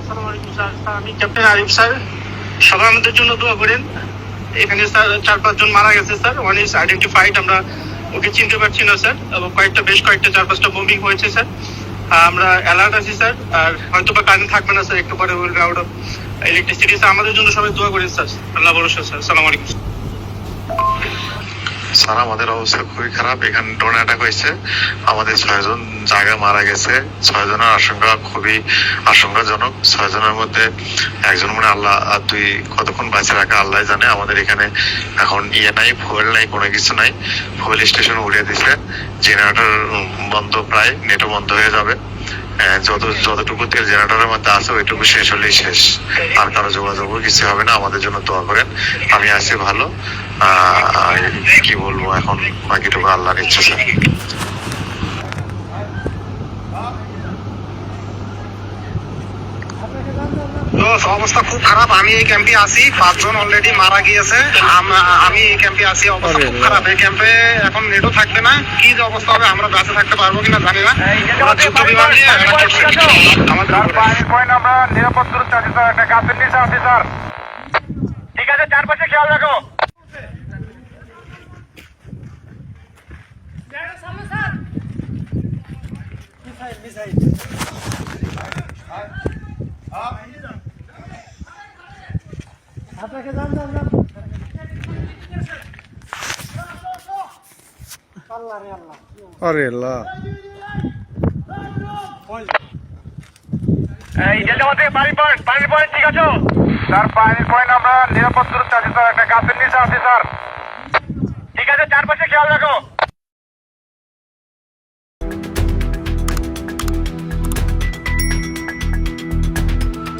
আসসালামু আলাইকুম স্যার। আমি ক্যাপ্টেন আরিফ স্যার। সবাই আমাদের জন্য দোয়া করেন। এখানে স্যার 4-5 জন মারা গেছে স্যার। One is identified. আমরা ওকে চিনতে পারছি না স্যার। এবং বেশ কয়েকটা 4-5টা বোমিং হয়েছে স্যার। আমরা অ্যালার্ট আছি স্যার। আর হয়তো বা কারেন্ট থাকবে না স্যার, একটু পরে will be out of electricity sir. আমাদের জন্য সবাই দোয়া করেন স্যার। আল্লাহ ভরসা স্যার। আসসালামু আলাইকুম স্যার। আমাদের অবস্থা খুবই খারাপ। এখানে ড্রোন অ্যাটাক হয়েছে, আমাদের 6 জন জায়গা মারা গেছে। 6 জনের আশঙ্কা খুবই আশঙ্কাজনক। 6 জনের মধ্যে একজন মানে আল্লাহ, আর 2 কতক্ষণ বাঁচে রাখা আল্লাহ জানে। আমাদের এখানে এখন নাই, ফুয়েল নাই, কোনো কিছু নাই। ফুয়েল স্টেশন উড়িয়ে দিছে, জেনারেটর বন্ধ, প্রায় নেটও বন্ধ হয়ে যাবে। যতটুকু তেল জেনারেটরের মধ্যে আছে ওইটুকু শেষ হলেই শেষ, আর কারো যোগাযোগও কিছু হবে না। আমাদের জন্য দোয়া করেন। আমি আছি ভালো। কি বলবো এখন, বাকিটুকু আল্লাহর ইচ্ছা স্যার। অবস্থা খুব খারাপ। আমি এই ক্যাম্পে আছি, 5 জন অলরেডি মারা গিয়েছে। আমি এই ক্যাম্পে আছি, অবস্থা খুব খারাপ। এই ক্যাম্পে এখন নেটও থাকবে না। কি যে অবস্থা হবে, আমরা বেঁচে থাকতে পারবো কিনা জানি না। ওরা যুদ্ধ বিমান দিয়ে attack করছে আমাদের উপরে। আমরা নিরাপদ দূরত্বে আছি স্যার, একটা গাছের নিচে আছি স্যার। ঠিক আছে, চারপাশে খেয়াল রাখো। আরে আল্লাহ, এই জেলাতে পানির পয়েন্ট ঠিক আছে স্যার? পানির পয়েন্ট আমরা নিরাপদ দূরত্বে আছি স্যার, একটা গাছের নিচে আছি স্যার। ঠিক আছে, চারপাশে খেয়াল রাখো।